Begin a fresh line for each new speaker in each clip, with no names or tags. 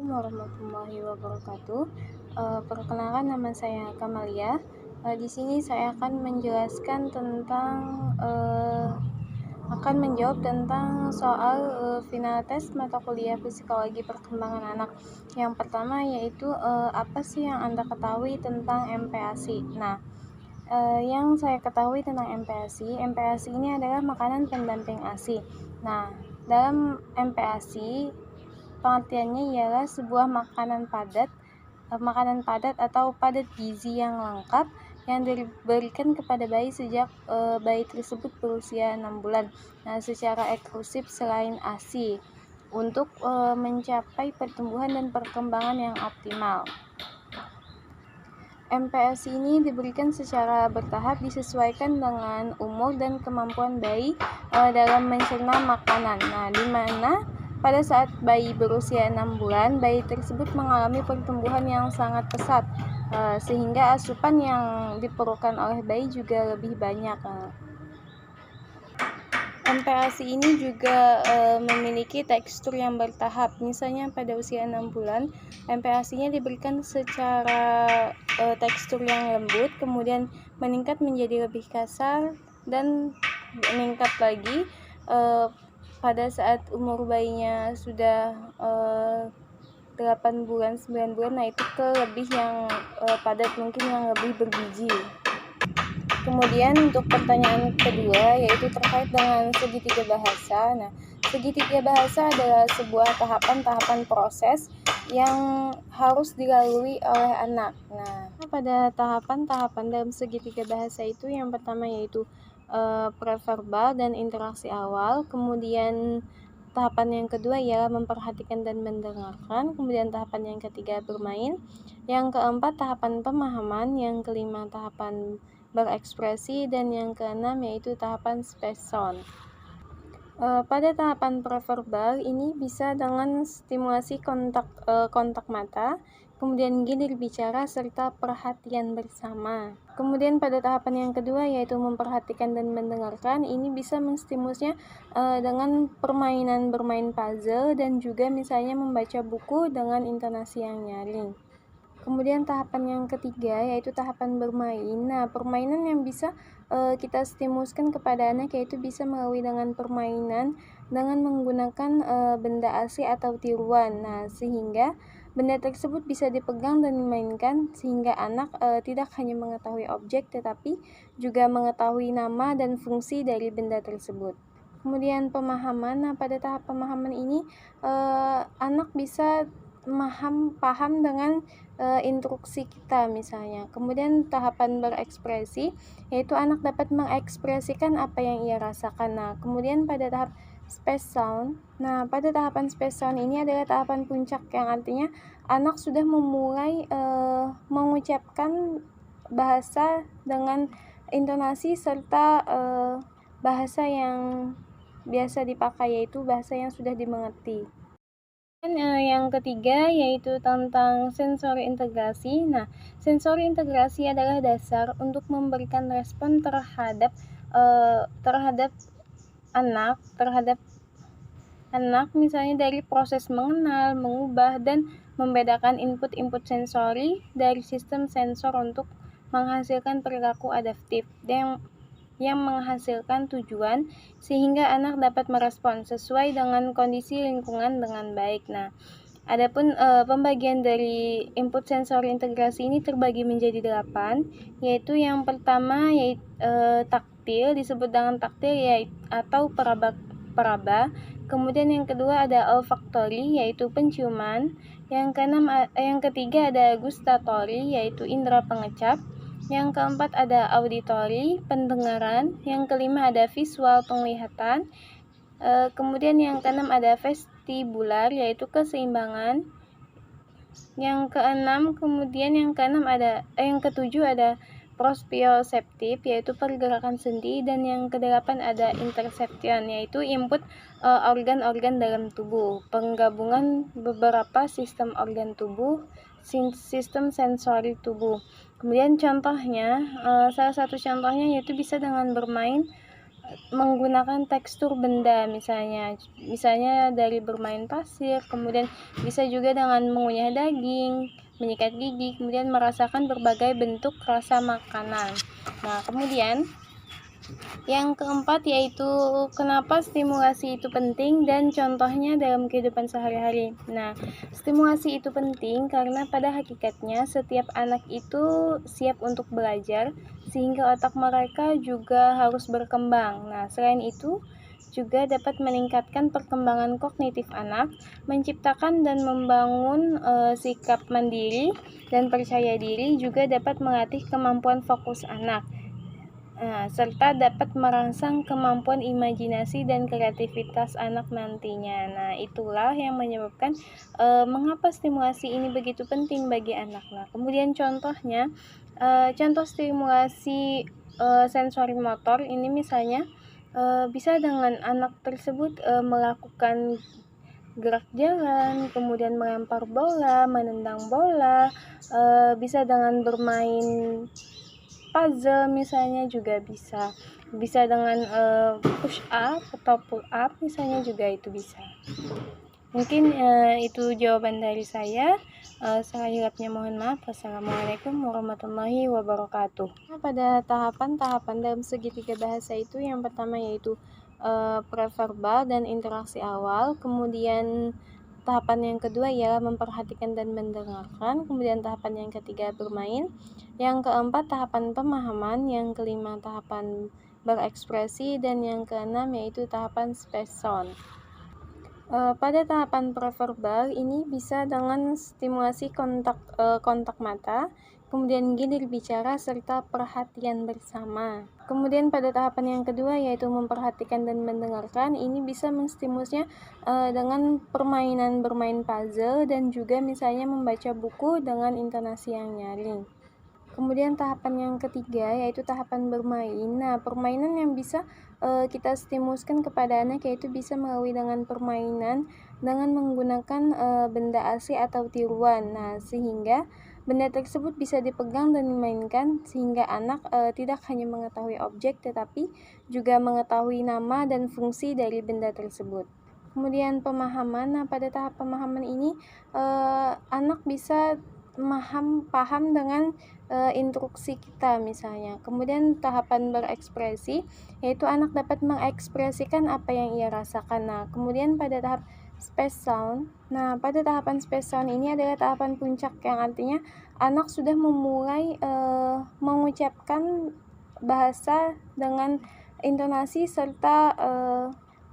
Warahmatullahi wabarakatuh. Perkenalkan, nama saya Kamalia. Di sini saya akan menjelaskan tentang akan menjawab tentang soal final tes mata kuliah psikologi perkembangan anak. Yang pertama yaitu apa sih yang Anda ketahui tentang MPASI? Nah, yang saya ketahui tentang MPASI ini adalah makanan pendamping ASI. Nah, dalam MPASI pengertiannya ialah sebuah makanan padat atau padat gizi yang lengkap yang diberikan kepada bayi sejak bayi tersebut berusia 6 bulan. Nah, secara eksklusif selain ASI untuk mencapai pertumbuhan dan perkembangan yang optimal. MPASI ini diberikan secara bertahap disesuaikan dengan umur dan kemampuan bayi dalam mencerna makanan. Nah, di mana pada saat bayi berusia 6 bulan, bayi tersebut mengalami pertumbuhan yang sangat pesat, sehingga asupan yang diperlukan oleh bayi juga lebih banyak. MPASI ini juga memiliki tekstur yang bertahap. Misalnya pada usia 6 bulan, MPASI-nya diberikan secara tekstur yang lembut, kemudian meningkat menjadi lebih kasar, dan meningkat lagi pada saat umur bayinya sudah 8 bulan, 9 bulan, nah itu ke lebih yang padat, mungkin yang lebih bergizi. Kemudian untuk pertanyaan kedua yaitu terkait dengan segitiga bahasa. Nah, segitiga bahasa adalah sebuah tahapan-tahapan proses yang harus dilalui oleh anak. Nah, pada tahapan-tahapan dalam segitiga bahasa itu yang pertama yaitu preverbal dan interaksi awal, kemudian tahapan yang kedua ialah memperhatikan dan mendengarkan, kemudian tahapan yang ketiga bermain, yang keempat tahapan pemahaman, yang kelima tahapan berekspresi, dan yang keenam yaitu tahapan spesson. Pada tahapan preverbal ini bisa dengan stimulasi kontak mata, kemudian gilir bicara serta perhatian bersama. Kemudian pada tahapan yang kedua yaitu memperhatikan dan mendengarkan, ini bisa menstimulusnya dengan permainan bermain puzzle dan juga misalnya membaca buku dengan intonasi yang nyaring. Kemudian tahapan yang ketiga yaitu tahapan bermain. Nah, permainan yang bisa kita stimuluskan kepada anak yaitu bisa melalui dengan permainan dengan menggunakan benda asli atau tiruan. Nah, sehingga benda tersebut bisa dipegang dan dimainkan sehingga anak tidak hanya mengetahui objek tetapi juga mengetahui nama dan fungsi dari benda tersebut. Kemudian pemahaman. Nah, pada tahap pemahaman ini anak bisa paham dengan instruksi kita misalnya. Kemudian tahapan berekspresi yaitu anak dapat mengekspresikan apa yang ia rasakan. Nah, kemudian pada tahap space sound. Nah, pada tahapan space sound ini adalah tahapan puncak yang artinya anak sudah memulai mengucapkan bahasa dengan intonasi serta bahasa yang biasa dipakai, yaitu bahasa yang sudah dimengerti. Dan yang ketiga yaitu tentang sensori integrasi. Nah, sensori integrasi adalah dasar untuk memberikan respon terhadap anak misalnya dari proses mengenal, mengubah, dan membedakan input-input sensori dari sistem sensor untuk menghasilkan perilaku adaptif yang menghasilkan tujuan sehingga anak dapat merespon sesuai dengan kondisi lingkungan dengan baik. Nah, adapun pembagian dari input sensori integrasi ini terbagi menjadi 8, yaitu yang pertama yaitu taktil, disebut dengan taktil atau peraba. Kemudian yang kedua ada olfaktori yaitu penciuman. Yang ketiga ada gustatori yaitu indera pengecap. Yang keempat ada auditori, pendengaran. Yang kelima ada visual, penglihatan. Kemudian yang keenam ada vestibular, yaitu keseimbangan. Yang ketujuh ada proprioceptif, yaitu pergerakan sendi. Dan yang kedelapan ada interception, yaitu input organ-organ dalam tubuh. Penggabungan beberapa sistem organ tubuh, sistem sensori tubuh. Kemudian contohnya, salah satu contohnya yaitu bisa dengan bermain menggunakan tekstur benda, misalnya dari bermain pasir, kemudian bisa juga dengan mengunyah daging, menyikat gigi, kemudian merasakan berbagai bentuk rasa makanan. Nah, kemudian yang keempat yaitu kenapa stimulasi itu penting dan contohnya dalam kehidupan sehari-hari. Nah, stimulasi itu penting karena pada hakikatnya setiap anak itu siap untuk belajar sehingga otak mereka juga harus berkembang. Nah, selain itu juga dapat meningkatkan perkembangan kognitif anak, menciptakan dan membangun sikap mandiri dan percaya diri, juga dapat melatih kemampuan fokus anak. Serta dapat merangsang kemampuan imajinasi dan kreativitas anak nantinya. Nah, itulah yang menyebabkan mengapa stimulasi ini begitu penting bagi anak. Nah, kemudian contohnya, contoh stimulasi sensori motor ini misalnya bisa dengan anak tersebut melakukan gerak jalan, kemudian melempar bola, menendang bola, bisa dengan bermain puzzle misalnya juga bisa dengan push up atau pull up misalnya juga itu bisa. Mungkin itu jawaban dari saya. Salah hilapnya mohon maaf. Wassalamualaikum warahmatullahi wabarakatuh. Pada tahapan-tahapan dalam segitiga bahasa itu yang pertama yaitu preverbal dan interaksi awal, kemudian tahapan yang kedua ialah memperhatikan dan mendengarkan, kemudian tahapan yang ketiga bermain, yang keempat tahapan pemahaman, yang kelima tahapan berekspresi, dan yang keenam yaitu tahapan spesson. Pada tahapan preverbal ini bisa dengan stimulasi kontak mata, kemudian gilir bicara serta perhatian bersama. Kemudian pada tahapan yang kedua yaitu memperhatikan dan mendengarkan, ini bisa menstimulusnya dengan permainan bermain puzzle dan juga misalnya membaca buku dengan intonasi yang nyaring. Kemudian tahapan yang ketiga yaitu tahapan bermain. Nah, permainan yang bisa kita stimuluskan kepada anak yaitu bisa melalui dengan permainan dengan menggunakan benda asli atau tiruan. Nah, sehingga benda tersebut bisa dipegang dan dimainkan sehingga anak tidak hanya mengetahui objek tetapi juga mengetahui nama dan fungsi dari benda tersebut. Kemudian pemahaman. Nah, pada tahap pemahaman ini anak bisa paham dengan instruksi kita misalnya. Kemudian tahapan berekspresi yaitu anak dapat mengekspresikan apa yang ia rasakan. Nah, kemudian pada tahap space sound. Nah, pada tahapan space sound ini adalah tahapan puncak yang artinya anak sudah memulai mengucapkan bahasa dengan intonasi serta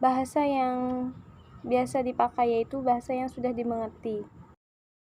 bahasa yang biasa dipakai, yaitu bahasa yang sudah dimengerti.